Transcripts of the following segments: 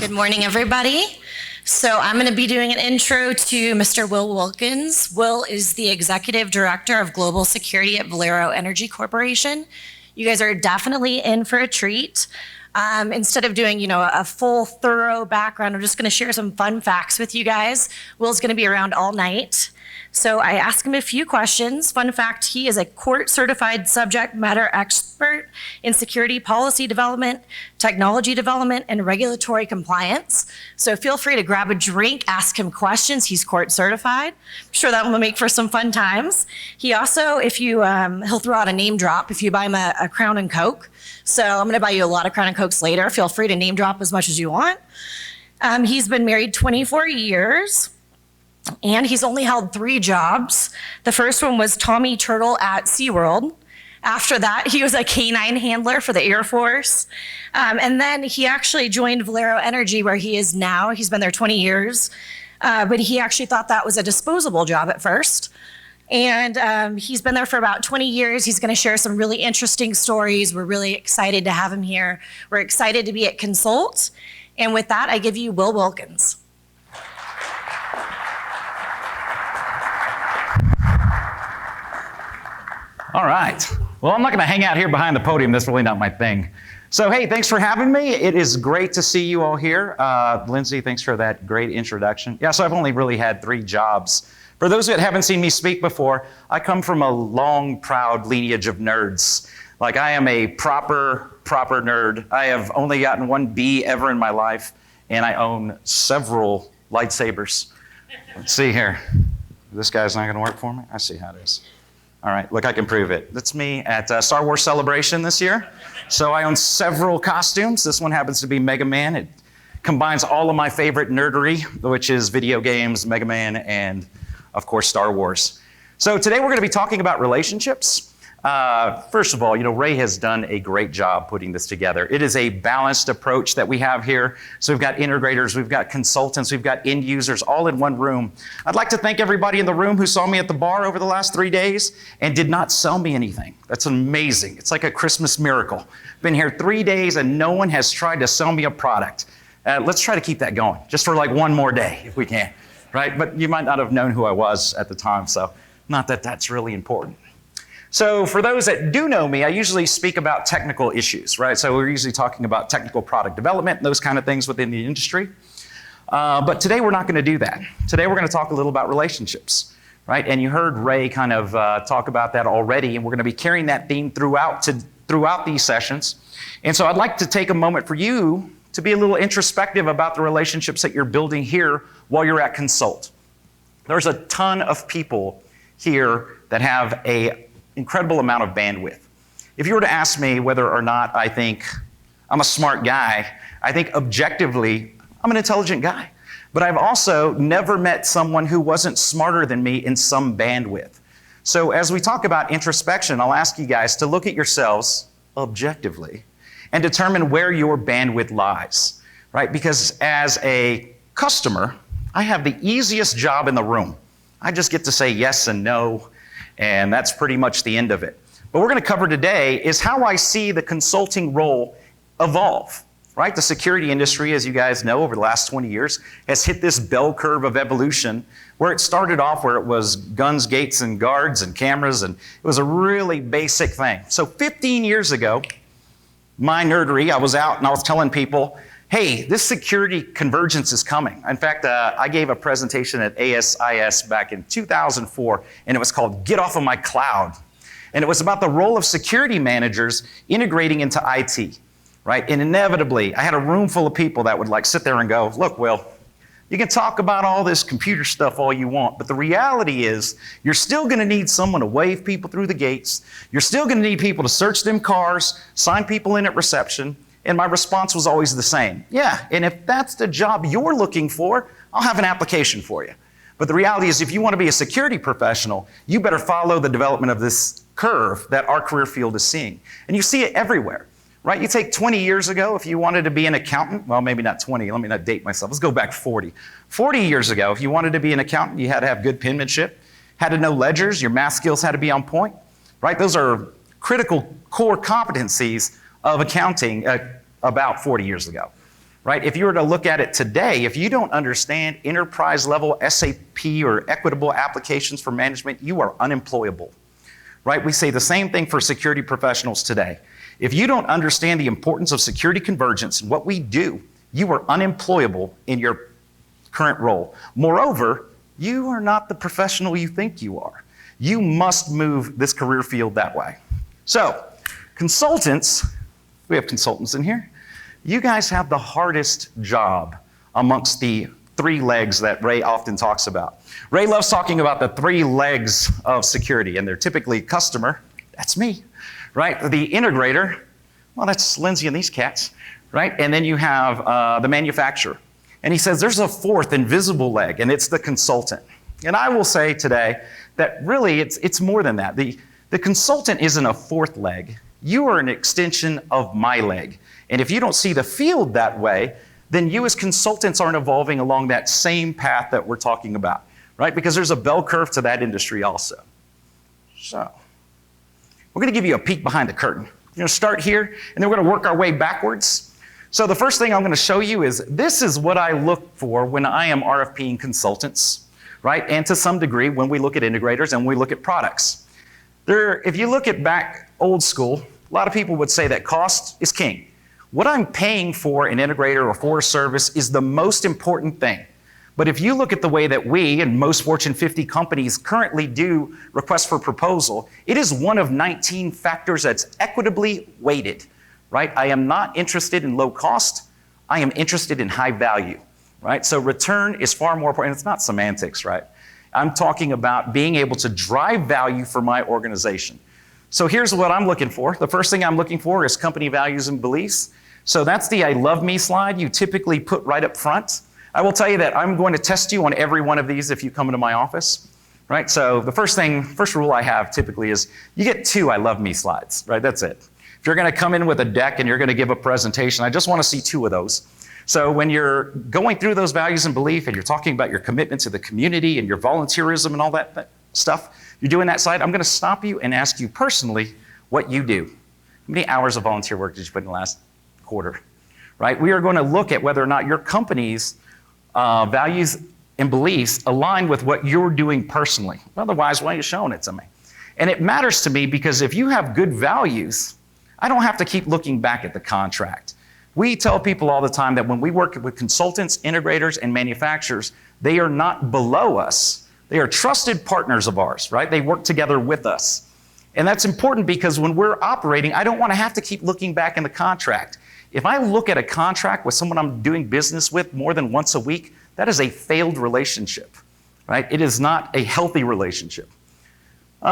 Good morning, everybody. So I'm going to be doing an intro to Mr. Will Wilkins. Will is the Executive Director of Global Security at Valero Energy Corporation. You guys are definitely in for a treat. Instead of doing, a full, thorough background, I'm just going to share some fun facts with you guys. Will's going to be around all night. So I asked him a few questions. Fun fact, he is a court-certified subject matter expert in security policy development, technology development, and regulatory compliance. So feel free to grab a drink, ask him questions. He's court-certified. I'm sure that will make for some fun times. He also, he'll throw out a name drop if you buy him a Crown and Coke. So I'm going to buy you a lot of Crown and Cokes later. Feel free to name drop as much as you want. He's been married 24 years. And he's only held 3 jobs. The first one was Tommy Turtle at SeaWorld. After that, he was a canine handler for the Air Force. And then he actually joined Valero Energy, where he is now. He's been there 20 years. But he actually thought that was a disposable job at first. And he's been there for about 20 years. He's going to share some really interesting stories. We're really excited to have him here. We're excited to be at Consult. And with that, I give you Will Wilkins. All right. Well, I'm not going to hang out here behind the podium. That's really not my thing. So, hey, thanks for having me. It is great to see you all here. Lindsay, thanks for that great introduction. Yeah, so I've only really had 3 jobs. For those that haven't seen me speak before, I come from a long, proud lineage of nerds. Like, I am a proper nerd. I have only gotten 1 B ever in my life, and I own several lightsabers. Let's see here. This guy's not going to work for me? I see how it is. All right, look, I can prove it. That's me at Star Wars Celebration this year. So I own several costumes. This one happens to be Mega Man. It combines all of my favorite nerdery, which is video games, Mega Man, and of course, Star Wars. So today we're going to be talking about relationships. First of all, Ray has done a great job putting this together. It is a balanced approach that we have here. So we've got integrators, we've got consultants, we've got end users all in one room. I'd like to thank everybody in the room who saw me at the bar over the last 3 days and did not sell me anything. That's amazing. It's like a Christmas miracle. Been here 3 days and no one has tried to sell me a product. Let's try to keep that going just for like 1 more day if we can, right? But you might not have known who I was at the time, so not that that's really important. So for those that do know me, I usually speak about technical issues, right? So we're usually talking about technical product development and those kind of things within the industry. But today we're not going to do that. Today we're going to talk a little about relationships, right? And you heard Ray kind of talk about that already, and we're going to be carrying that theme throughout these sessions. And so I'd like to take a moment for you to be a little introspective about the relationships that you're building here while you're at Consult. There's a ton of people here that have an incredible amount of bandwidth. If you were to ask me whether or not I think I'm a smart guy, I think objectively I'm an intelligent guy. But I've also never met someone who wasn't smarter than me in some bandwidth. So as we talk about introspection, I'll ask you guys to look at yourselves objectively and determine where your bandwidth lies, right? Because as a customer, I have the easiest job in the room. I just get to say yes and no, and that's pretty much the end of it. What we're going to cover today is how I see the consulting role evolve, right? The security industry, as you guys know, over the last 20 years has hit this bell curve of evolution where it started off where it was guns, gates, and guards and cameras, and it was a really basic thing. So 15 years ago, my nerdery, I was out and I was telling people, hey, this security convergence is coming. In fact, I gave a presentation at ASIS back in 2004, and it was called Get Off of My Cloud. And it was about the role of security managers integrating into IT, right? And inevitably, I had a room full of people that would like sit there and go, look, Will, you can talk about all this computer stuff all you want, but the reality is you're still gonna need someone to wave people through the gates. You're still gonna need people to search them cars, sign people in at reception. And my response was always the same. Yeah, and if that's the job you're looking for, I'll have an application for you. But the reality is if you want to be a security professional, you better follow the development of this curve that our career field is seeing. And you see it everywhere, right? You take 20 years ago, if you wanted to be an accountant, well, maybe not 20, let me not date myself. Let's go back 40. 40 years ago, if you wanted to be an accountant, you had to have good penmanship, had to know ledgers, your math skills had to be on point, right? Those are critical core competencies of accounting about 40 years ago, right? If you were to look at it today, if you don't understand enterprise level SAP or equitable applications for management, you are unemployable, right? We say the same thing for security professionals today. If you don't understand the importance of security convergence and what we do, you are unemployable in your current role. Moreover, you are not the professional you think you are. You must move this career field that way. So, consultants, we have consultants in here. You guys have the hardest job amongst the 3 legs that Ray often talks about. Ray loves talking about the 3 legs of security, and they're typically customer, that's me, right? The integrator, well, that's Lindsay and these cats, right? And then you have the manufacturer. And he says there's a 4th invisible leg, and it's the consultant. And I will say today that really it's more than that. The consultant isn't a 4th leg. You are an extension of my leg. And if you don't see the field that way, then you as consultants aren't evolving along that same path that we're talking about, right? Because there's a bell curve to that industry also. So, we're gonna give you a peek behind the curtain. We're gonna start here, and then we're gonna work our way backwards. So the first thing I'm gonna show you is, this is what I look for when I am RFPing consultants, right? And to some degree, when we look at integrators and we look at products. If you look at back old school, a lot of people would say that cost is king. What I'm paying for an integrator or for a service is the most important thing. But if you look at the way that we and most Fortune 50 companies currently do requests for proposal, it is one of 19 factors that's equitably weighted, right? I am not interested in low cost. I am interested in high value, right? So return is far more important. It's not semantics, right? I'm talking about being able to drive value for my organization. So here's what I'm looking for. The first thing I'm looking for is company values and beliefs. So that's the I love me slide you typically put right up front. I will tell you that I'm going to test you on every one of these if you come into my office, right? So the first rule I have typically is you get 2 I love me slides, right? That's it. If you're gonna come in with a deck and you're gonna give a presentation, I just wanna see 2 of those. So when you're going through those values and belief and you're talking about your commitment to the community and your volunteerism and all that stuff, you're doing that slide, I'm gonna stop you and ask you personally what you do. How many hours of volunteer work did you put in the last quarter, right? We are gonna look at whether or not your company's values and beliefs align with what you're doing personally. Otherwise, why are you showing it to me? And it matters to me because if you have good values, I don't have to keep looking back at the contract. We tell people all the time that when we work with consultants, integrators, and manufacturers, they are not below us. They are trusted partners of ours, right? They work together with us. And that's important because when we're operating, I don't want to have to keep looking back in the contract. If I look at a contract with someone I'm doing business with more than once a week, that is a failed relationship, right? It is not a healthy relationship.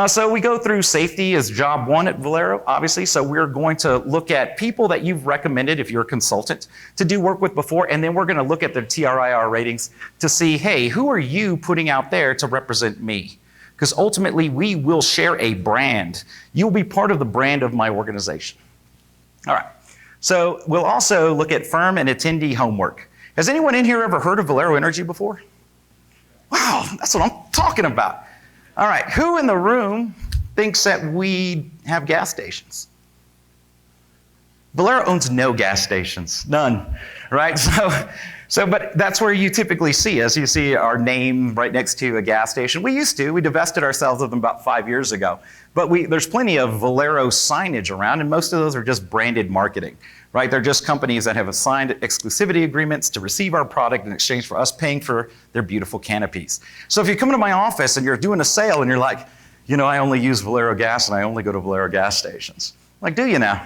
So we go through safety as job 1 at Valero, obviously. So we're going to look at people that you've recommended, if you're a consultant, to do work with before, and then we're going to look at their TRIR ratings to see, hey, who are you putting out there to represent me? Because ultimately, we will share a brand. You'll be part of the brand of my organization. All right. So we'll also look at firm and attendee homework. Has anyone in here ever heard of Valero Energy before? Wow, that's what I'm talking about. All right, who in the room thinks that we have gas stations? Valero owns no gas stations, none, right? But that's where you typically see us. You see our name right next to a gas station. We divested ourselves of them about 5 years ago. But there's plenty of Valero signage around, and most of those are just branded marketing, right? They're just companies that have signed exclusivity agreements to receive our product in exchange for us paying for their beautiful canopies. So if you come into my office and you're doing a sale and you're like, I only use Valero gas and I only go to Valero gas stations. Like, do you now?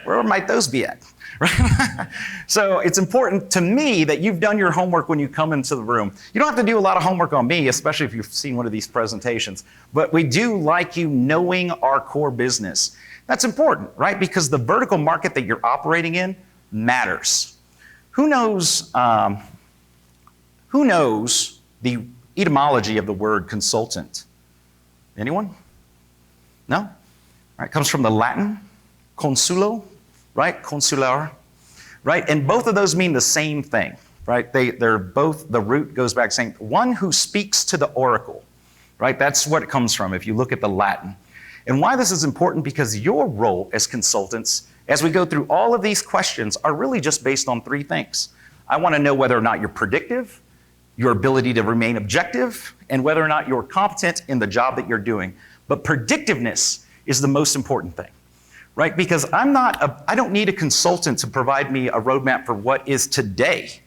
Where might those be at? Right? So it's important to me that you've done your homework when you come into the room. You don't have to do a lot of homework on me, especially if you've seen one of these presentations, but we do like you knowing our core business. That's important, right? Because the vertical market that you're operating in matters. Who knows the etymology of the word consultant? Anyone? No? All right, comes from the Latin, consulo, right? Consular, right? And both of those mean the same thing, right? They're both, the root goes back saying, one who speaks to the oracle, right? That's what it comes from if you look at the Latin. And why this is important, because your role as consultants as we go through all of these questions are really just based on three things. I want to know whether or not you're predictive, your ability to remain objective, and whether or not you're competent in the job that you're doing. But predictiveness is the most important thing, right? Because I don't need a consultant to provide me a roadmap for what is today.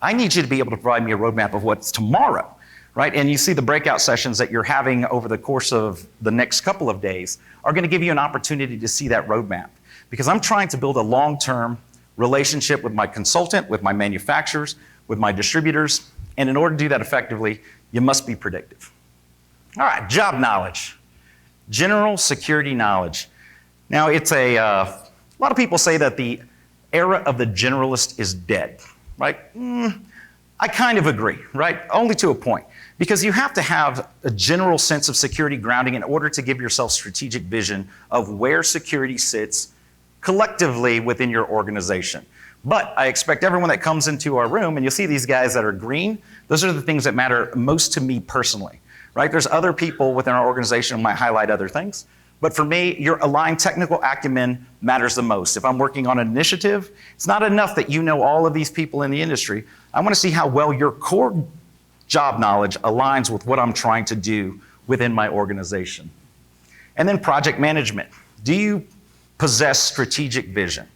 I need you to be able to provide me a roadmap of what's tomorrow, right? And you see the breakout sessions that you're having over the course of the next couple of days are going to give you an opportunity to see that roadmap. Because I'm trying to build a long-term relationship with my consultant, with my manufacturers, with my distributors. And in order to do that effectively, you must be predictive. All right, job knowledge. General security knowledge. Now, it's a lot of people say that the era of the generalist is dead, right? I kind of agree, right? Only to a point. Because you have to have a general sense of security grounding in order to give yourself strategic vision of where security sits collectively within your organization. But I expect everyone that comes into our room, and you'll see these guys that are green, those are the things that matter most to me personally, right? There's other people within our organization who might highlight other things. But for me, your aligned technical acumen matters the most. If I'm working on an initiative, it's not enough that you know all of these people in the industry. I want to see how well your core job knowledge aligns with what I'm trying to do within my organization. And then project management. Do you possess strategic vision?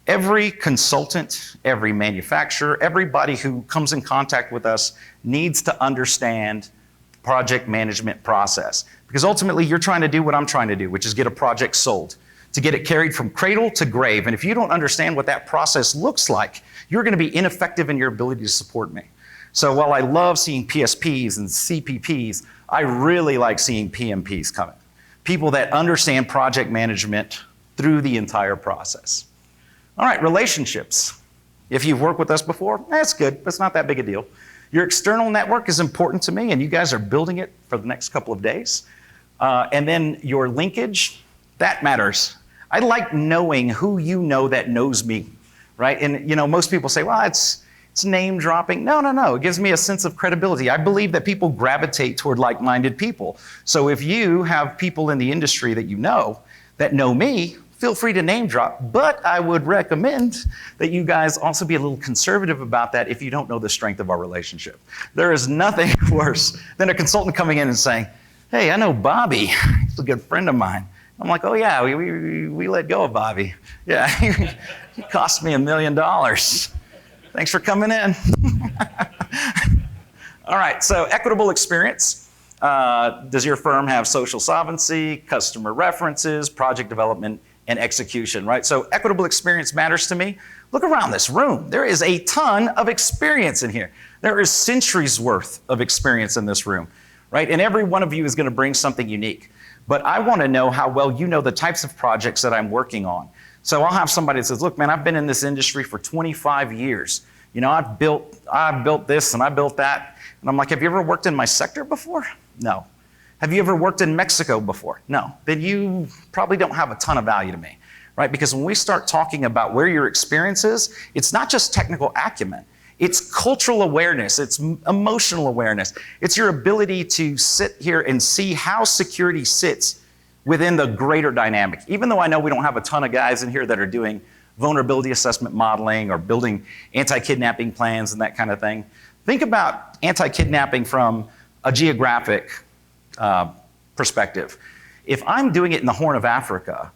Every consultant, every manufacturer, everybody who comes in contact with us needs to understand the project management process. Because ultimately, you're trying to do what I'm trying to do, which is get a project sold, to get it carried from cradle to grave. And if you don't understand what that process looks like, you're going to be ineffective in your ability to support me. So while I love seeing PSPs and CPPs, I really like seeing PMPs coming. People that understand project management through the entire process. All right, relationships. If you've worked with us before, that's good, but it's not that big a deal. Your external network is important to me, and you guys are building it for the next couple of days. And then your linkage, that matters. I like knowing who you know that knows me, right? And most people say, well, it's name dropping. No. It gives me a sense of credibility. I believe that people gravitate toward like-minded people. So if you have people in the industry that you know that know me, feel free to name drop. But I would recommend that you guys also be a little conservative about that if you don't know the strength of our relationship. There is nothing worse than a consultant coming in and saying, hey, I know Bobby. He's a good friend of mine. I'm like, oh yeah, we let go of Bobby. Yeah, he cost me $1 million. Thanks for coming in. All right, so equitable experience. Does your firm have social solvency, customer references, project development, and execution, right? So equitable experience matters to me. Look around this room. There is a ton of experience in here. There is centuries worth of experience in this room, right? And every one of you is going to bring something unique. But I want to know how well you know the types of projects that I'm working on. So I'll have somebody that says, look, man, I've been in this industry for 25 years. I've built this and I built that. And I'm like, have you ever worked in my sector before? No. Have you ever worked in Mexico before? No. Then you probably don't have a ton of value to me, right? Because when we start talking about where your experience is, it's not just technical acumen. It's cultural awareness. It's emotional awareness. It's your ability to sit here and see how security sits within the greater dynamic. Even though I know we don't have a ton of guys in here that are doing vulnerability assessment modeling or building anti-kidnapping plans and that kind of thing. Think about anti-kidnapping from a geographic perspective. If I'm doing it in the Horn of Africa,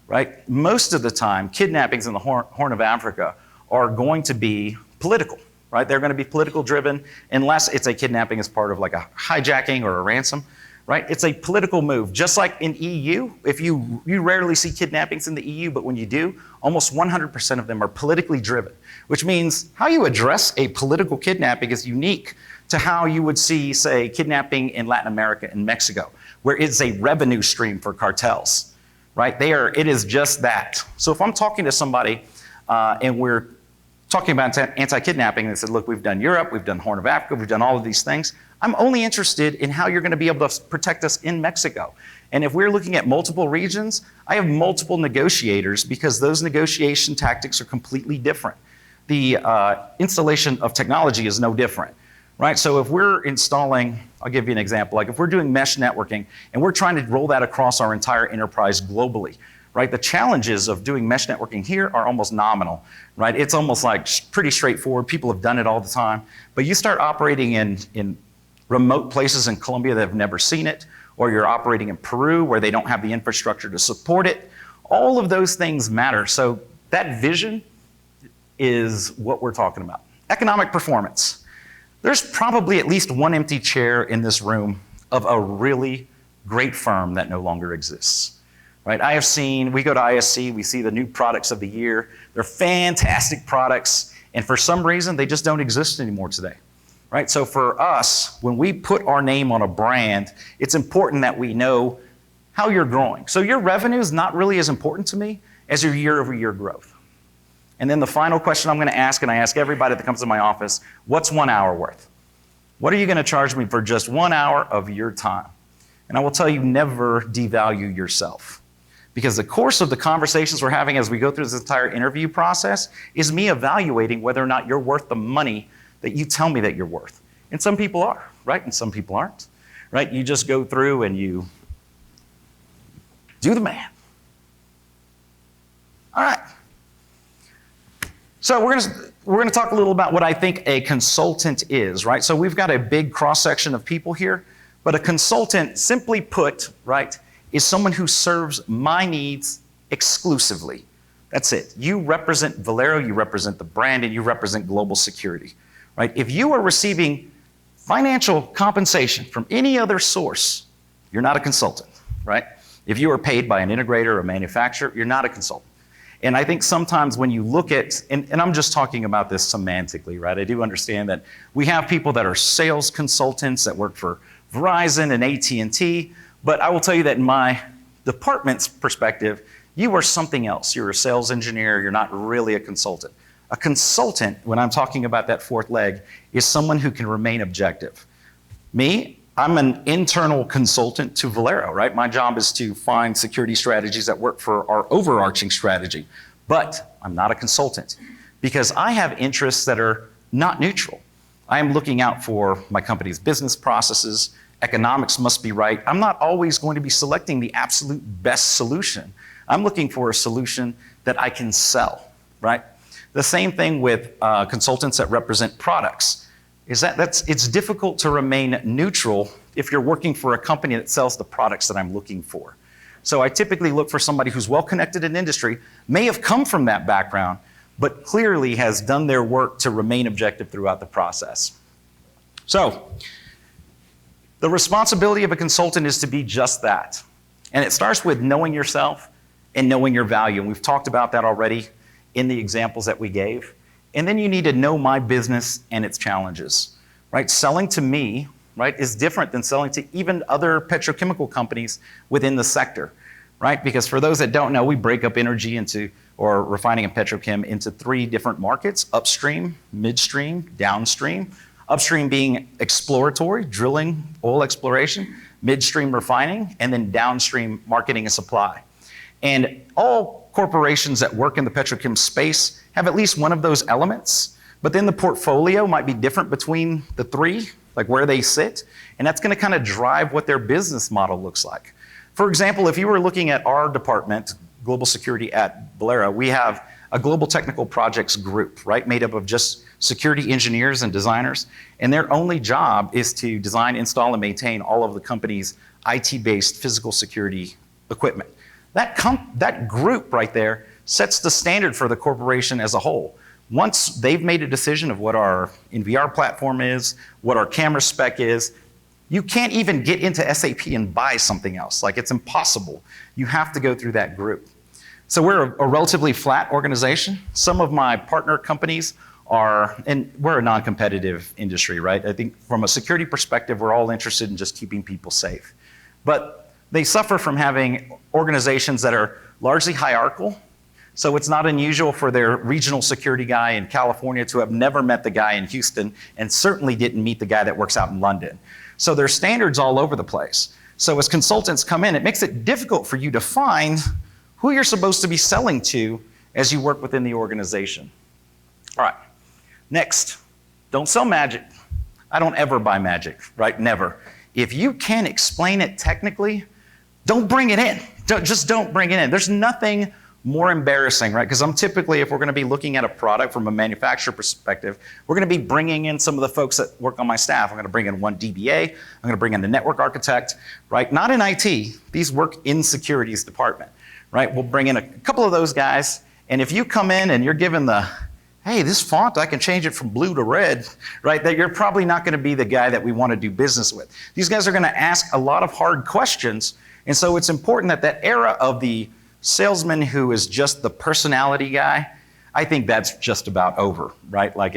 right, most of the time, kidnappings in the Horn of Africa are going to be political, right? They're going to be political driven unless it's a kidnapping as part of like a hijacking or a ransom, right? It's a political move. Just like in EU, if you rarely see kidnappings in the EU, but when you do, almost 100% of them are politically driven, which means how you address a political kidnapping is unique to how you would see, say, kidnapping in Latin America and Mexico, where it's a revenue stream for cartels, right? It is just that. So if I'm talking to somebody and we're talking about anti-kidnapping and they said, look, we've done Europe, we've done Horn of Africa, we've done all of these things, I'm only interested in how you're going to be able to protect us in Mexico. And if we're looking at multiple regions, I have multiple negotiators because those negotiation tactics are completely different. The installation of technology is no different, right? So if we're installing, I'll give you an example, like if we're doing mesh networking and we're trying to roll that across our entire enterprise globally, right? The challenges of doing mesh networking here are almost nominal, right? It's almost like pretty straightforward. People have done it all the time. But you start operating in remote places in Colombia that have never seen it, or you're operating in Peru where they don't have the infrastructure to support it. All of those things matter. So that vision is what we're talking about. Economic performance. There's probably at least one empty chair in this room of a really great firm that no longer exists, right? We go to ISC, we see the new products of the year. They're fantastic products, and for some reason, they just don't exist anymore today, right? So for us, when we put our name on a brand, it's important that we know how you're growing. So your revenue is not really as important to me as your year-over-year growth. And then the final question I'm going to ask, and I ask everybody that comes to my office, what's 1 hour worth? What are you going to charge me for just 1 hour of your time? And I will tell you, never devalue yourself. Because the course of the conversations we're having as we go through this entire interview process is me evaluating whether or not you're worth the money that you tell me that you're worth. And some people are, right? And some people aren't, right? You just go through and you do the math. All right. So we're going to talk a little about what I think a consultant is, right? So we've got a big cross-section of people here, but a consultant, simply put, right, is someone who serves my needs exclusively. That's it. You represent Valero, you represent the brand, and you represent global security, right? If you are receiving financial compensation from any other source, you're not a consultant, right? If you are paid by an integrator or a manufacturer, you're not a consultant. And I think sometimes when you look at, and I'm just talking about this semantically, right? I do understand that we have people that are sales consultants that work for Verizon and AT&T, but I will tell you that in my department's perspective, you are something else. You're a sales engineer, you're not really a consultant. A consultant, when I'm talking about that fourth leg, is someone who can remain objective. Me, I'm an internal consultant to Valero, right? My job is to find security strategies that work for our overarching strategy. But I'm not a consultant because I have interests that are not neutral. I am looking out for my company's business processes. Economics must be right. I'm not always going to be selecting the absolute best solution. I'm looking for a solution that I can sell, right? The same thing with consultants that represent products. It's difficult to remain neutral if you're working for a company that sells the products that I'm looking for. So I typically look for somebody who's well connected in industry, may have come from that background, but clearly has done their work to remain objective throughout the process. So the responsibility of a consultant is to be just that. And it starts with knowing yourself and knowing your value. And we've talked about that already in the examples that we gave. And then you need to know my business and its challenges, right? Selling to me, right, is different than selling to even other petrochemical companies within the sector, right? Because for those that don't know, we break up energy into, or refining and petrochem into 3 different markets: upstream, midstream, downstream. Upstream being exploratory, drilling, oil exploration, midstream refining, and then downstream marketing and supply. And all corporations that work in the petrochem space have at least one of those elements, but then the portfolio might be different between the 3, like where they sit, and that's going to kind of drive what their business model looks like. For example, if you were looking at our department, Global Security at Valero, we have a global technical projects group, right, made up of just security engineers and designers, and their only job is to design, install, and maintain all of the company's IT-based physical security equipment. That group right there sets the standard for the corporation as a whole. Once they've made a decision of what our NVR platform is, what our camera spec is, you can't even get into SAP and buy something else. Like, it's impossible. You have to go through that group. So we're a relatively flat organization. Some of my partner companies are, and we're a non-competitive industry, right? I think from a security perspective, we're all interested in just keeping people safe. But they suffer from having organizations that are largely hierarchical. So it's not unusual for their regional security guy in California to have never met the guy in Houston and certainly didn't meet the guy that works out in London. So there's standards all over the place. So as consultants come in, it makes it difficult for you to find who you're supposed to be selling to as you work within the organization. All right, next, don't sell magic. I don't ever buy magic, right? Never. If you can explain it technically, don't bring it in. Just don't bring it in. There's nothing more embarrassing, right? Because I'm typically, if we're going to be looking at a product from a manufacturer perspective, we're going to be bringing in some of the folks that work on my staff. I'm going to bring in one DBA. I'm going to bring in the network architect, right? Not in IT. These work in securities department, right? We'll bring in a couple of those guys. And if you come in and you're given the, hey, this font, I can change it from blue to red, right? That you're probably not going to be the guy that we want to do business with. These guys are going to ask a lot of hard questions. And so it's important that that era of the salesman who is just the personality guy, I think that's just about over, right? Like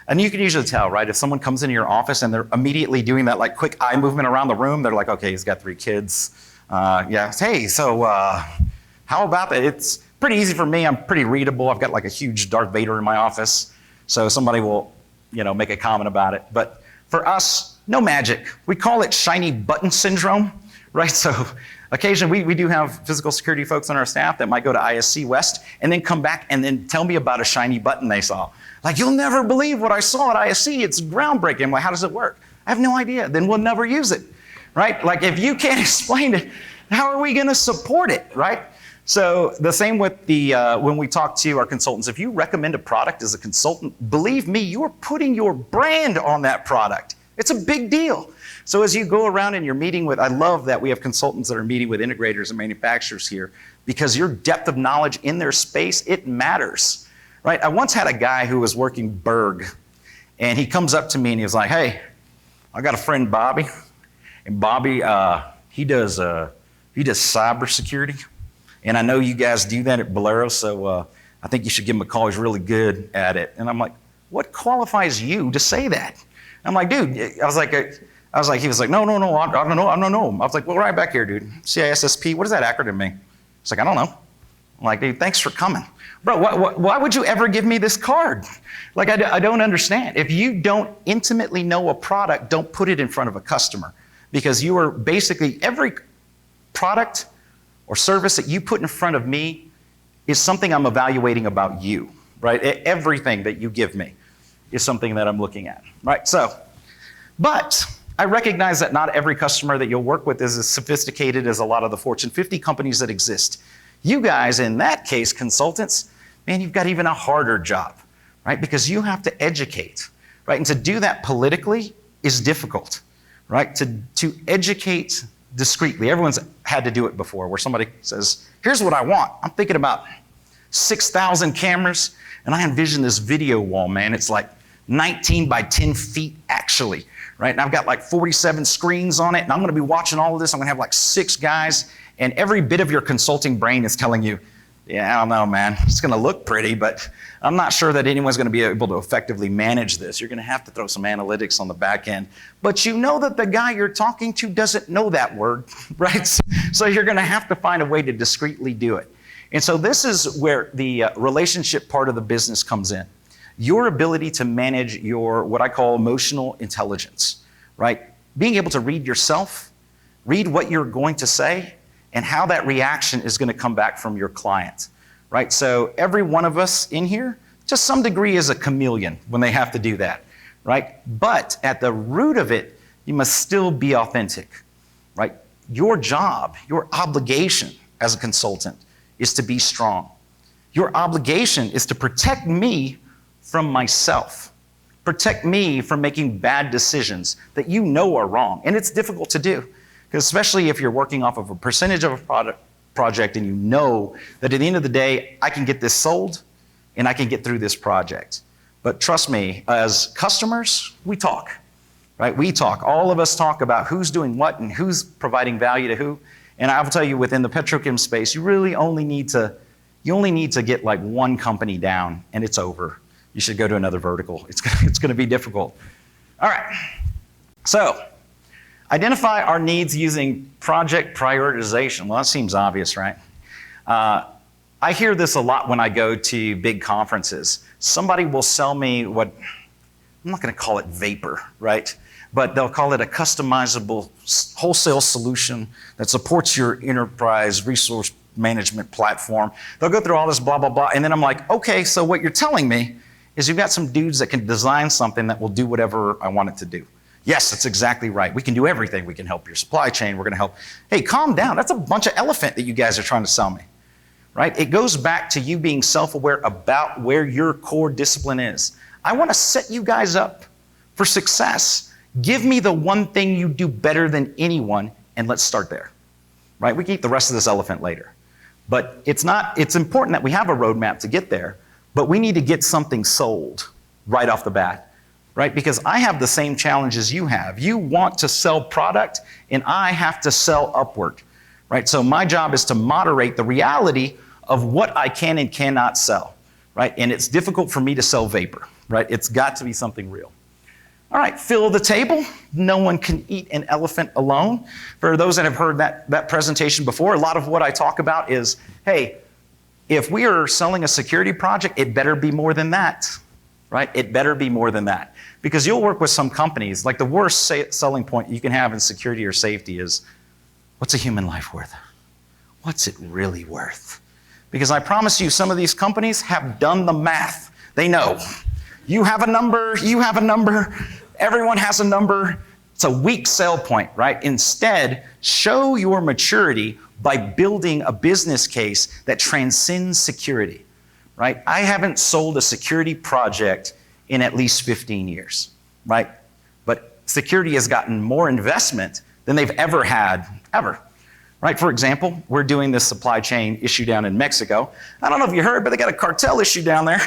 and you can usually tell, right? If someone comes into your office and they're immediately doing that like quick eye movement around the room, they're like, okay, he's got 3 kids. Yeah, hey, so how about that? It's pretty easy for me. I'm pretty readable. I've got like a huge Darth Vader in my office. So somebody will, make a comment about it. But for us, no magic. We call it shiny button syndrome, right? So occasionally we do have physical security folks on our staff that might go to ISC West and then come back and then tell me about a shiny button they saw. Like, you'll never believe what I saw at ISC. It's groundbreaking. I'm like, how does it work? I have no idea. Then we'll never use it, right? Like, if you can't explain it, how are we going to support it, right? So the same with the when we talk to our consultants, if you recommend a product as a consultant, believe me, you're putting your brand on that product. It's a big deal. So as you go around and you're meeting with, I love that we have consultants that are meeting with integrators and manufacturers here, because your depth of knowledge in their space, it matters, right? I once had a guy who was working Berg, and he comes up to me and he was like, hey, I got a friend, Bobby, and Bobby, he does cybersecurity, and I know you guys do that at Valero, so I think you should give him a call. He's really good at it. And I'm like, what qualifies you to say that? I'm like, dude, he was like, no, I don't know. I was like, well, right back here, dude. CISSP, what does that acronym mean? He's like, I don't know. I'm like, dude, thanks for coming. Bro, why would you ever give me this card? Like, I don't understand. If you don't intimately know a product, don't put it in front of a customer, because you are basically, every product or service that you put in front of me is something I'm evaluating about you, right? Everything that you give me is something that I'm looking at, right? So, but I recognize that not every customer that you'll work with is as sophisticated as a lot of the Fortune 50 companies that exist. You guys, in that case, consultants, man, you've got even a harder job, right? Because you have to educate, right? And to do that politically is difficult, right? To educate discreetly. Everyone's had to do it before, where somebody says, here's what I want. I'm thinking about 6,000 cameras, and I envision this video wall, man. It's like 19 by 10 feet actually, right? And I've got like 47 screens on it, and I'm gonna be watching all of this. I'm gonna have like 6 guys, and every bit of your consulting brain is telling you, yeah, I don't know, man. It's gonna look pretty, but I'm not sure that anyone's gonna be able to effectively manage this. You're gonna have to throw some analytics on the back end. But you know that the guy you're talking to doesn't know that word, right? So you're gonna have to find a way to discreetly do it. And so this is where the relationship part of the business comes in. Your ability to manage your, what I call emotional intelligence, right? Being able to read yourself, read what you're going to say, and how that reaction is going to come back from your client, right? So every one of us in here, to some degree, is a chameleon when they have to do that, right? But at the root of it, you must still be authentic, right? Your job, your obligation as a consultant is to be strong. Your obligation is to protect me from myself, protect me from making bad decisions that you know are wrong. And it's difficult to do, because especially if you're working off of a percentage of a project and you know that at the end of the day, I can get this sold and I can get through this project. But trust me, as customers, we talk, right? We talk. All of us talk about who's doing what and who's providing value to who. And I will tell you, within the petrochem space, you really only need to get like one company down and it's over. You should go to another vertical. It's going to be difficult. All right. So, identify our needs using project prioritization. Well, that seems obvious, right? I hear this a lot when I go to big conferences. Somebody will sell me what, I'm not going to call it vapor, right? But they'll call it a customizable wholesale solution that supports your enterprise resource management platform. They'll go through all this blah, blah, blah. And then I'm like, okay, so what you're telling me is you've got some dudes that can design something that will do whatever I want it to do. Yes, that's exactly right. We can do everything. We can help your supply chain. We're going to help. Hey, calm down. That's a bunch of elephant that you guys are trying to sell me, right? It goes back to you being self-aware about where your core discipline is. I want to set you guys up for success. Give me the one thing you do better than anyone, and let's start there, right? We can eat the rest of this elephant later. But it's important that we have a roadmap to get there, but we need to get something sold right off the bat. Right? Because I have the same challenges you have. You want to sell product, and I have to sell upward. Right? So my job is to moderate the reality of what I can and cannot sell. Right? And it's difficult for me to sell vapor. Right? It's got to be something real. All right, fill the table. No one can eat an elephant alone. For those that have heard that presentation before, a lot of what I talk about is, hey, if we are selling a security project, it better be more than that. Right? It better be more than that. Because you'll work with some companies, like the worst selling point you can have in security or safety is, what's a human life worth? What's it really worth? Because I promise you, some of these companies have done the math. They know. You have a number, everyone has a number. It's a weak sell point, right? Instead, show your maturity by building a business case that transcends security. Right? I haven't sold a security project in at least 15 years, right? But security has gotten more investment than they've ever had, ever. Right? For example, we're doing this supply chain issue down in Mexico. I don't know if you heard, but they got a cartel issue down there,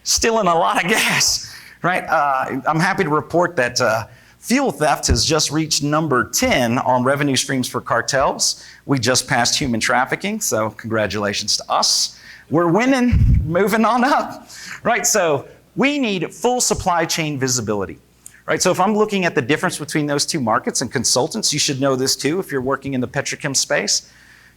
stealing a lot of gas, right? I'm happy to report that fuel theft has just reached number 10 on revenue streams for cartels. We just passed human trafficking, so congratulations to us. We're winning, moving on up, right? So we need full supply chain visibility, right? So if I'm looking at the difference between those two markets, and consultants, you should know this too if you're working in the petrochem space.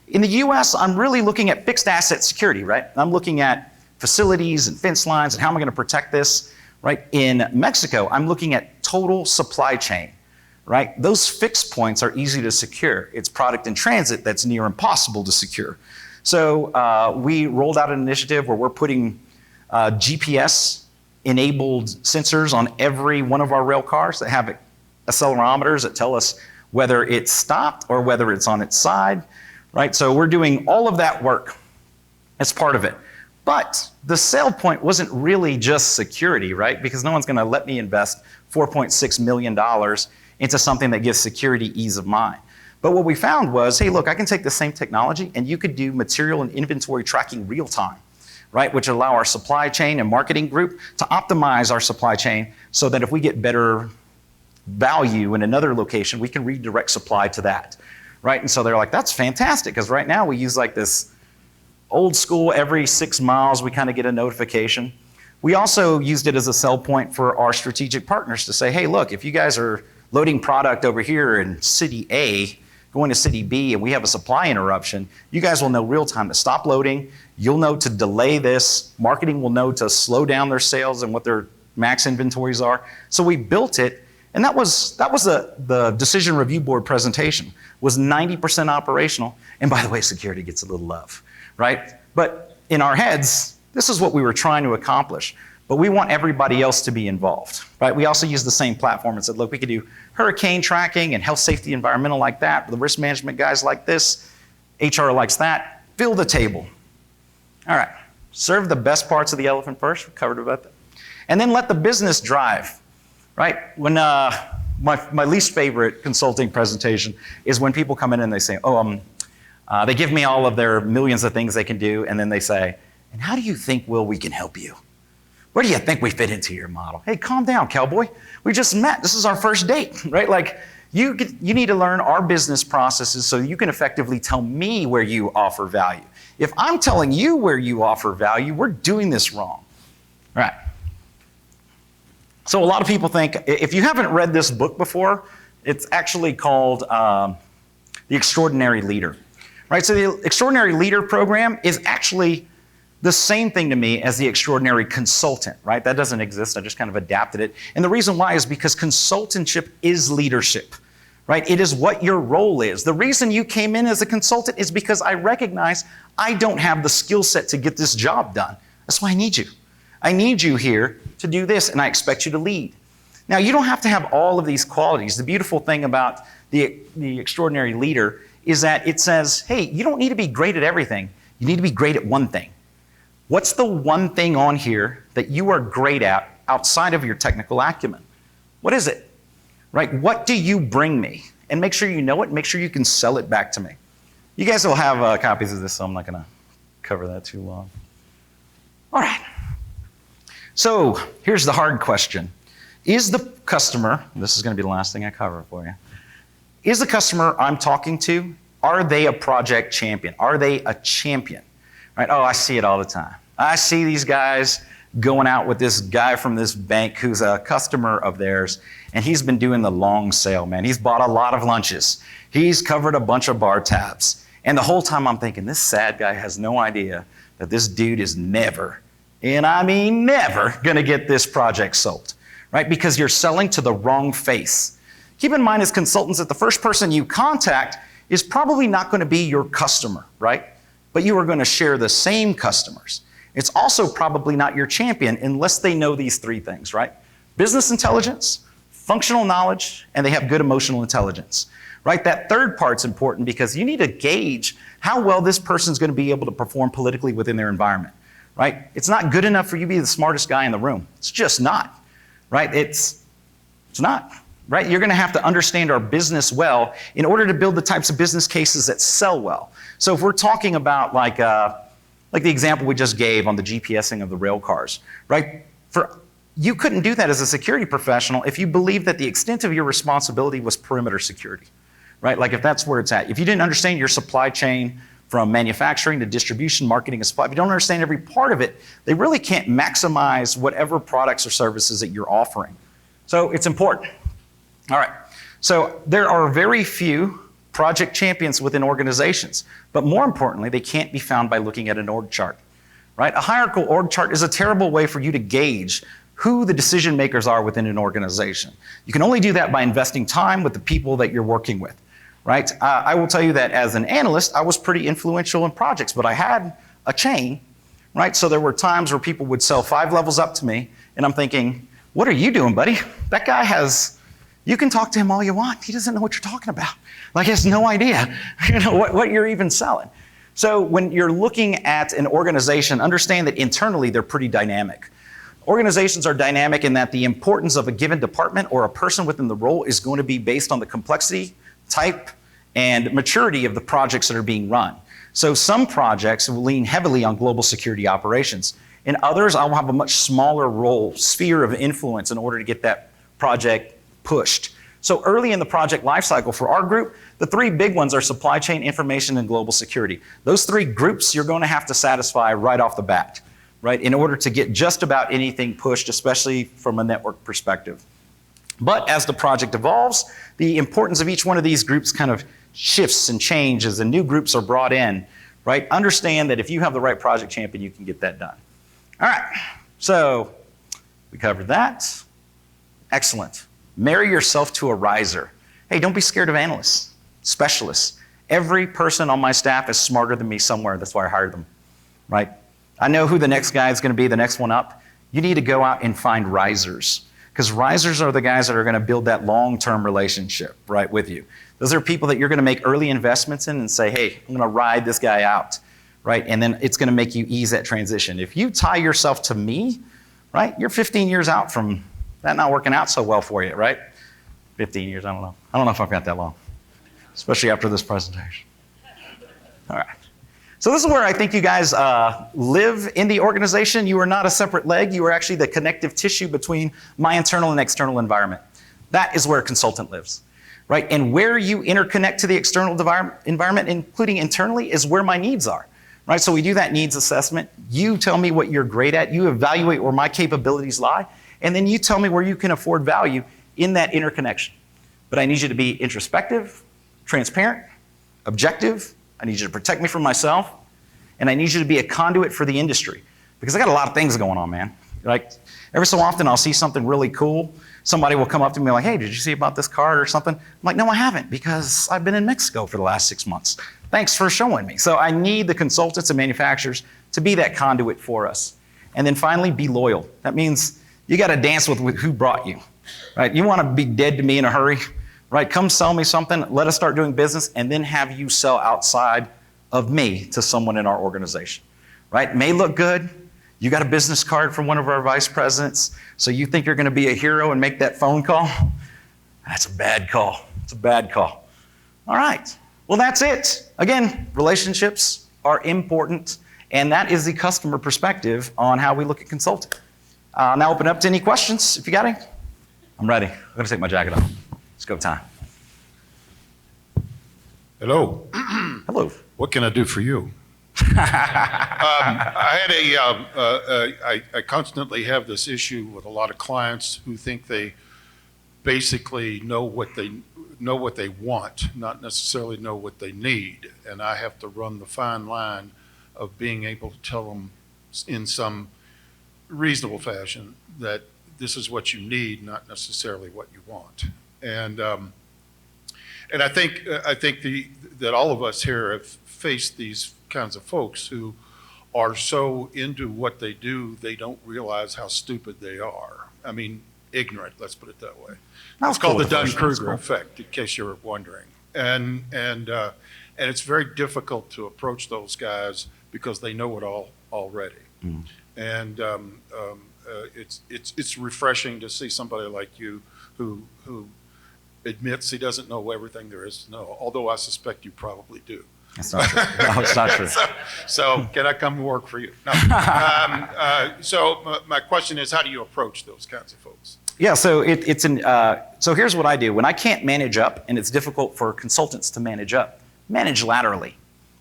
In the US, I'm really looking at fixed asset security, right? I'm looking at facilities and fence lines and how am I going to protect this, right? In Mexico, I'm looking at total supply chain, right? Those fixed points are easy to secure. It's product in transit that's near impossible to secure. So we rolled out an initiative where we're putting GPS-enabled sensors on every one of our rail cars that have accelerometers that tell us whether it's stopped or whether it's on its side, right? So we're doing all of that work as part of it. But the sale point wasn't really just security, right? Because no one's going to let me invest $4.6 million into something that gives security ease of mind. But what we found was, hey, look, I can take the same technology and you could do material and inventory tracking real time, right? Which allow our supply chain and marketing group to optimize our supply chain so that if we get better value in another location, we can redirect supply to that, right? And so they're like, that's fantastic, because right now we use like this old school, every 6 miles we kind of get a notification. We also used it as a sell point for our strategic partners to say, hey, look, if you guys are loading product over here in city A, going to city B, and we have a supply interruption, you guys will know real time to stop loading. You'll know to delay this. Marketing will know to slow down their sales and what their max inventories are. So we built it, and that was the decision review board presentation, was 90% operational. And by the way, security gets a little love, right? But in our heads, this is what we were trying to accomplish. But we want everybody else to be involved, right? We also used the same platform and said, look, we could do hurricane tracking and health, safety, environmental like that. The risk management guys like this. HR likes that. Fill the table. All right. Serve the best parts of the elephant first. We covered about that. And then let the business drive, right? When my least favorite consulting presentation is when people come in and they say, they give me all of their millions of things they can do, and then they say, and how do you think, Will, we can help you? Where do you think we fit into your model? Hey, calm down, cowboy. We just met. This is our first date, right? Like, you need to learn our business processes so you can effectively tell me where you offer value. If I'm telling you where you offer value, we're doing this wrong. All right. So a lot of people think, if you haven't read this book before, it's actually called The Extraordinary Leader, right? So the Extraordinary Leader program is actually the same thing to me as the extraordinary consultant, right? That doesn't exist. I just kind of adapted it. And the reason why is because consultantship is leadership, right? It is what your role is. The reason you came in as a consultant is because I recognize I don't have the skill set to get this job done. That's why I need you. I need you here to do this, and I expect you to lead. Now, you don't have to have all of these qualities. The beautiful thing about the extraordinary leader is that it says, hey, you don't need to be great at everything. You need to be great at one thing. What's the one thing on here that you are great at outside of your technical acumen? What is it? Right? What do you bring me? And make sure you know it. Make sure you can sell it back to me. You guys will have copies of this, so I'm not going to cover that too long. All right. So here's the hard question. Is the customer, this is going to be the last thing I cover for you, is the customer I'm talking to, are they a project champion? Are they a champion? Right? Oh, I see it all the time. I see these guys going out with this guy from this bank who's a customer of theirs, and he's been doing the long sale, man. He's bought a lot of lunches. He's covered a bunch of bar tabs. And the whole time I'm thinking, this sad guy has no idea that this dude is never, and I mean never, gonna get this project sold, right? Because you're selling to the wrong face. Keep in mind as consultants that the first person you contact is probably not gonna be your customer, right? But you are gonna share the same customers. It's also probably not your champion unless they know these three things, right? Business intelligence, functional knowledge, and they have good emotional intelligence, right? That third part's important because you need to gauge how well this person's gonna be able to perform politically within their environment, right? It's not good enough for you to be the smartest guy in the room. It's just not, right? It's not, right? You're gonna have to understand our business well in order to build the types of business cases that sell well. So if we're talking about like the example we just gave on the GPSing of the rail cars, right? You couldn't do that as a security professional if you believed that the extent of your responsibility was perimeter security, right? Like if that's where it's at. If you didn't understand your supply chain from manufacturing to distribution, marketing, and supply, if you don't understand every part of it, they really can't maximize whatever products or services that you're offering. So it's important. All right, so there are very few project champions within organizations, but more importantly, they can't be found by looking at an org chart, right? A hierarchical org chart is a terrible way for you to gauge who the decision makers are within an organization. You can only do that by investing time with the people that you're working with, right? I will tell you that as an analyst, I was pretty influential in projects, but I had a chain, right? So there were times where people would sell 5 levels up to me, and I'm thinking, what are you doing, buddy? That guy has, you can talk to him all you want. He doesn't know what you're talking about. Like he has no idea what you're even selling. So when you're looking at an organization, understand that internally they're pretty dynamic. Organizations are dynamic in that the importance of a given department or a person within the role is going to be based on the complexity, type, and maturity of the projects that are being run. So some projects will lean heavily on global security operations. In others, I will have a much smaller role, sphere of influence in order to get that project pushed. So early in the project lifecycle for our group, the 3 big ones are supply chain, information, and global security. Those 3 groups you're going to have to satisfy right off the bat, right, in order to get just about anything pushed, especially from a network perspective. But as the project evolves, the importance of each one of these groups kind of shifts and changes, and new groups are brought in, right? Understand that if you have the right project champion, you can get that done. All right, so we covered that. Excellent. Marry yourself to a riser. Hey, don't be scared of analysts, specialists. Every person on my staff is smarter than me somewhere. That's why I hired them, right? I know who the next guy is going to be, the next one up. You need to go out and find risers, because risers are the guys that are going to build that long-term relationship, right, with you. Those are people that you're going to make early investments in and say, hey, I'm going to ride this guy out, right? And then it's going to make you ease that transition. If you tie yourself to me, right, you're 15 years out from that not working out so well for you, right? 15 years, I don't know. I don't know if I've got that long, especially after this presentation. All right. So this is where I think you guys live in the organization. You are not a separate leg. You are actually the connective tissue between my internal and external environment. That is where a consultant lives, right? And where you interconnect to the external environment, including internally, is where my needs are, right? So we do that needs assessment. You tell me what you're great at. You evaluate where my capabilities lie. And then you tell me where you can afford value in that interconnection. But I need you to be introspective, transparent, objective. I need you to protect me from myself. And I need you to be a conduit for the industry. Because I got a lot of things going on, man. Like every so often I'll see something really cool. Somebody will come up to me like, hey, did you see about this card or something? I'm like, no, I haven't, because I've been in Mexico for the last 6 months. Thanks for showing me. So I need the consultants and manufacturers to be that conduit for us. And then finally, be loyal. That means you got to dance with who brought you. right? You want to be dead to me in a hurry, right? Come sell me something, let us start doing business, and then have you sell outside of me to someone in our organization, right? May look good. You got a business card from one of our vice presidents, so you think you're going to be a hero and make that phone call? That's a bad call. It's a bad call. All right. Well, that's it. Again, relationships are important, and that is the customer perspective on how we look at consulting. Now open up to any questions, if you got any. I'm ready. I'm going to take my jacket off. Let's go time. Hello. Hello. What can I do for you? I constantly have this issue with a lot of clients who think they basically know what they want, not necessarily know what they need. And I have to run the fine line of being able to tell them in some reasonable fashion that this is what you need, not necessarily what you want. And I think that all of us here have faced these kinds of folks who are so into what they do, they don't realize how stupid they are. I mean, ignorant, let's put it that way. It's called the Dunn-Kruger effect, in case you're wondering. And it's very difficult to approach those guys because they know it all already. Mm. And it's refreshing to see somebody like you who admits he doesn't know everything there is to know, although I suspect you probably do. That's not true. No, it's not true. So can I come work for you? No. So my question is, how do you approach those kinds of folks? Yeah, so so here's what I do. When I can't manage up, and it's difficult for consultants to manage up, manage laterally,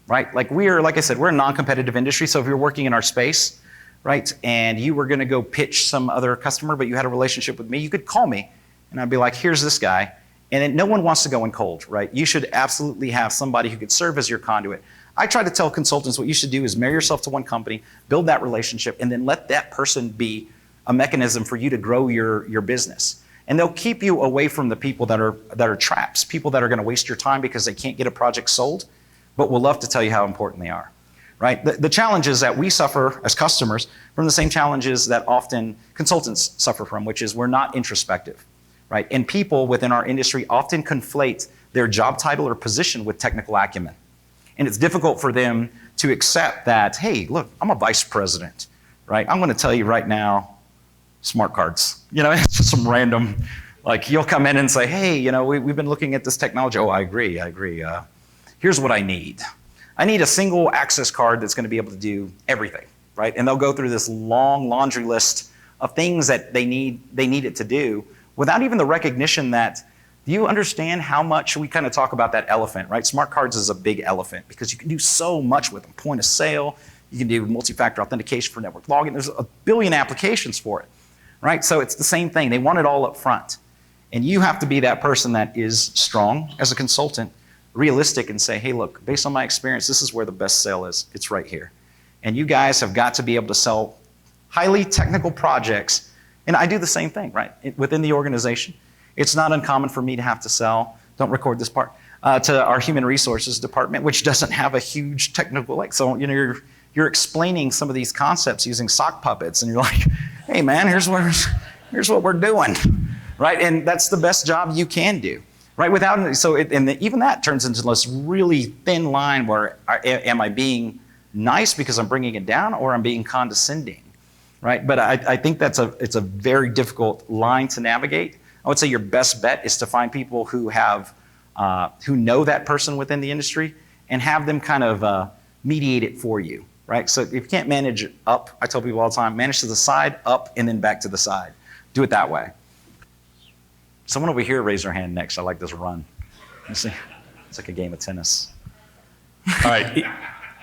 right? Like I said, we're a non-competitive industry, so if you're working in our space, right, and you were gonna go pitch some other customer, but you had a relationship with me, you could call me, and I'd be like, here's this guy. And then no one wants to go in cold, right? You should absolutely have somebody who could serve as your conduit. I try to tell consultants what you should do is marry yourself to one company, build that relationship, and then let that person be a mechanism for you to grow your business. And they'll keep you away from the people that are traps, people that are gonna waste your time because they can't get a project sold, but will love to tell you how important they are, right? The challenge is that we suffer as customers from the same challenges that often consultants suffer from, which is we're not introspective. Right? And people within our industry often conflate their job title or position with technical acumen. And it's difficult for them to accept that, hey, look, I'm a vice president, right? I'm gonna tell you right now, smart cards. You know, it's just some random, like you'll come in and say, hey, you know, we've been looking at this technology. Oh, I agree. Here's what I need. I need a single access card that's gonna be able to do everything, right? And they'll go through this long laundry list of things that they need it to do, without even the recognition that, do you understand how much we kind of talk about that elephant, right? Smart cards is a big elephant because you can do so much with them. Point of sale, you can do multi-factor authentication for network login. There's a billion applications for it, right? So it's the same thing. They want it all up front. And you have to be that person that is strong as a consultant, realistic, and say, hey, look, based on my experience, this is where the best sale is. It's right here. And you guys have got to be able to sell highly technical projects. And I do the same thing, right? Within the organization, it's not uncommon for me to have to sell, don't record this part, to our human resources department, which doesn't have a huge technical, so you know, you're explaining some of these concepts using sock puppets, and you're like, hey man, here's what we're doing, right? And that's the best job you can do, right? Even that turns into this really thin line where am I being nice because I'm bringing it down, or I'm being condescending? Right, but I think it's a very difficult line to navigate. I would say your best bet is to find people who know that person within the industry and have them kind of mediate it for you, right? So if you can't manage it up, I tell people all the time, manage to the side, up, and then back to the side. Do it that way. Someone over here raise their hand next. I like this run. Let's see. It's like a game of tennis. All right.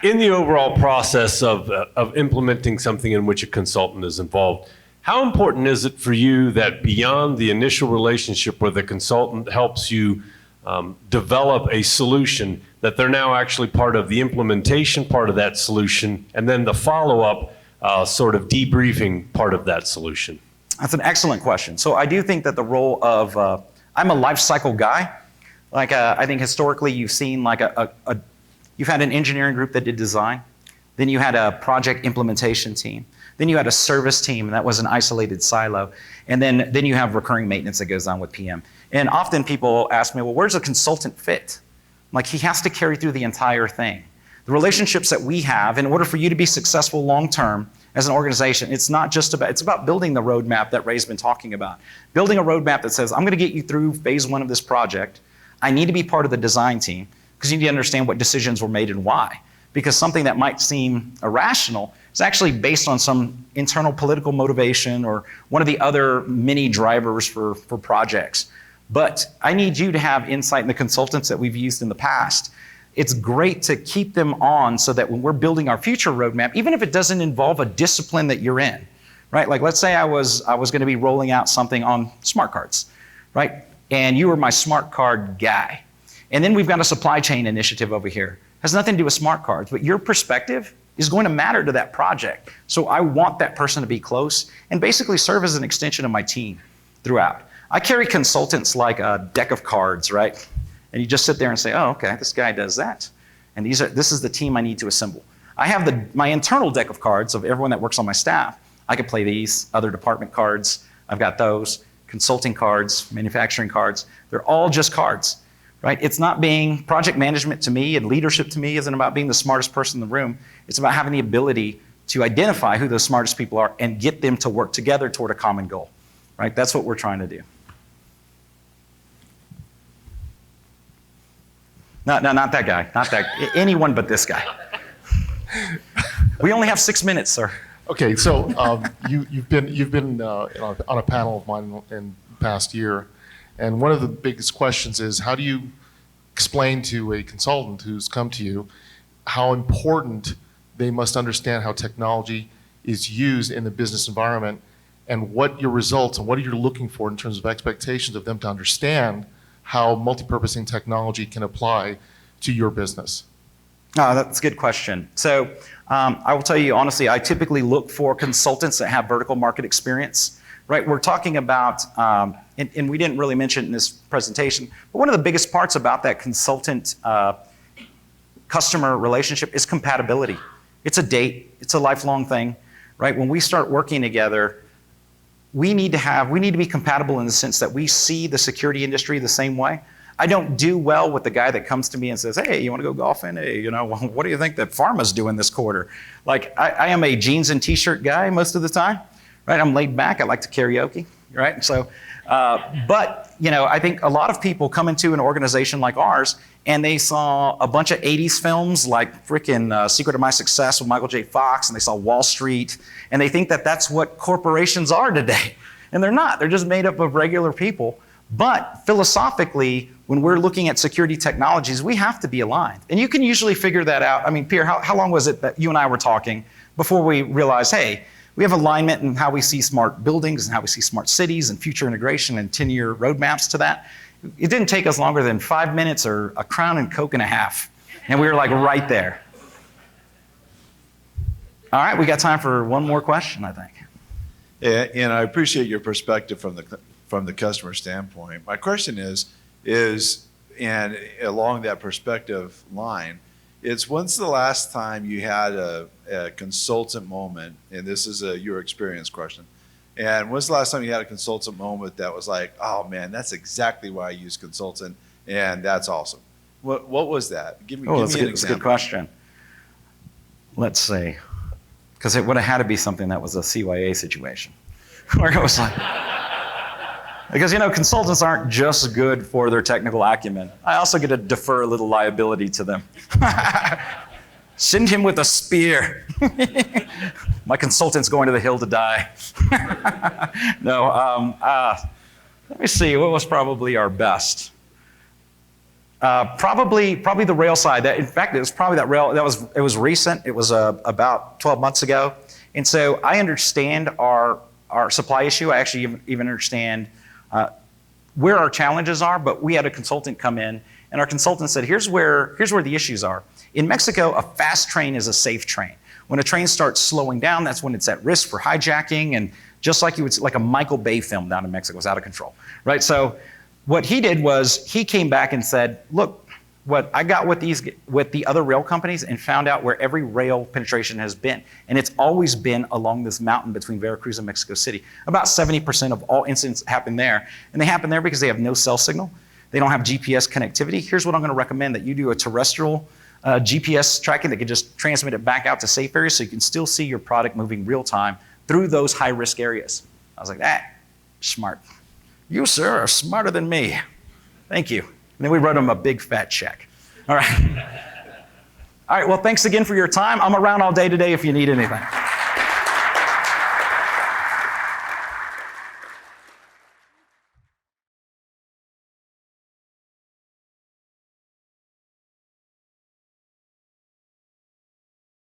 In the overall process of implementing something in which a consultant is involved, how important is it for you that beyond the initial relationship where the consultant helps you develop a solution, that they're now actually part of the implementation part of that solution, and then the follow-up sort of debriefing part of that solution? That's an excellent question. So I do think that the role of, I'm a life cycle guy. Like I think historically you've seen like you've had an engineering group that did design, then you had a project implementation team, Then you had a service team, and that was an isolated silo. And then you have recurring maintenance that goes on with PM. And often people ask me, well, where's a consultant fit? Like, he has to carry through the entire thing. The relationships that we have, in order for you to be successful long-term as an organization, it's about building the roadmap that Ray's been talking about. Building a roadmap that says, I'm gonna get you through phase 1 of this project. I need to be part of the design team, because you need to understand what decisions were made and why. Because something that might seem irrational is actually based on some internal political motivation or one of the other many drivers for projects. But I need you to have insight in the consultants that we've used in the past. It's great to keep them on so that when we're building our future roadmap, even if it doesn't involve a discipline that you're in, right? Like, let's say I was going to be rolling out something on smart cards, right? And you were my smart card guy. And then we've got a supply chain initiative over here. Has nothing to do with smart cards, but your perspective is going to matter to that project. So I want that person to be close and basically serve as an extension of my team throughout. I carry consultants like a deck of cards, right? And you just sit there and say, oh, okay, this guy does that. And this is the team I need to assemble. I have my internal deck of cards of everyone that works on my staff. I could play these, other department cards. I've got those, consulting cards, manufacturing cards. They're all just cards, right? It's not project management to me and leadership to me isn't about being the smartest person in the room. It's about having the ability to identify who those smartest people are and get them to work together toward a common goal, right? That's what we're trying to do. No, not that guy. Not that. Anyone but this guy. We only have 6 minutes, sir. Okay, so you've been on a panel of mine in the past year, and one of the biggest questions is, how do you explain to a consultant who's come to you how important they must understand how technology is used in the business environment, and what your results and what you're looking for in terms of expectations of them to understand how multipurposing technology can apply to your business? Oh, that's a good question. So I will tell you honestly, I typically look for consultants that have vertical market experience, right? We're talking about, and we didn't really mention it in this presentation, but one of the biggest parts about that consultant customer relationship is compatibility. It's a date, it's a lifelong thing, right? When we start working together, we need to be compatible in the sense that we see the security industry the same way. I don't do well with the guy that comes to me and says, hey, you want to go golfing? Hey, what do you think that pharma's doing this quarter? Like, I am a jeans and t-shirt guy most of the time, right? I'm laid back. I like to karaoke, right? So, but, I think a lot of people come into an organization like ours and they saw a bunch of 80s films like frickin' Secret of My Success with Michael J. Fox, and they saw Wall Street, and they think that that's what corporations are today. And they're not. They're just made up of regular people. But philosophically, when we're looking at security technologies, we have to be aligned. And you can usually figure that out. I mean, Pierre, how long was it that you and I were talking before we realized, hey, we have alignment in how we see smart buildings and how we see smart cities and future integration and 10-year roadmaps to that? It didn't take us longer than 5 minutes or a Crown and Coke and a half. And we were like right there. All right, we got time for one more question, I think. And I appreciate your perspective from the customer standpoint. My question is, and along that perspective line, it's when's the last time you had a consultant moment, and this is your experience question, and when's the last time you had a consultant moment that was like, oh man, that's exactly why I use consultant, and that's awesome. What was that? Give me an example. That's a good question. Let's see. Because it would have had to be something that was a CYA situation. Where it was like, because consultants aren't just good for their technical acumen. I also get to defer a little liability to them. Send him with a spear. My consultant's going to the hill to die. No, let me see, what was probably our best? Probably the rail side. In fact, it was probably that rail. It was recent. It was about 12 months ago. And so I understand our supply issue. I actually even understand where our challenges are. But we had a consultant come in, and our consultant said, "Here's where the issues are. In Mexico, a fast train is a safe train. When a train starts slowing down, that's when it's at risk for hijacking. And just like like a Michael Bay film down in Mexico was out of control, right? So." What he did was he came back and said, look, what I got with the other rail companies and found out where every rail penetration has been. And it's always been along this mountain between Veracruz and Mexico City. About 70% of all incidents happen there. And they happen there because they have no cell signal. They don't have GPS connectivity. Here's what I'm going to recommend, that you do a terrestrial GPS tracking that can just transmit it back out to safe areas so you can still see your product moving real time through those high-risk areas. I was like, smart. You, sir, are smarter than me. Thank you. And then we wrote him a big fat check. All right. All right, well, thanks again for your time. I'm around all day today if you need anything.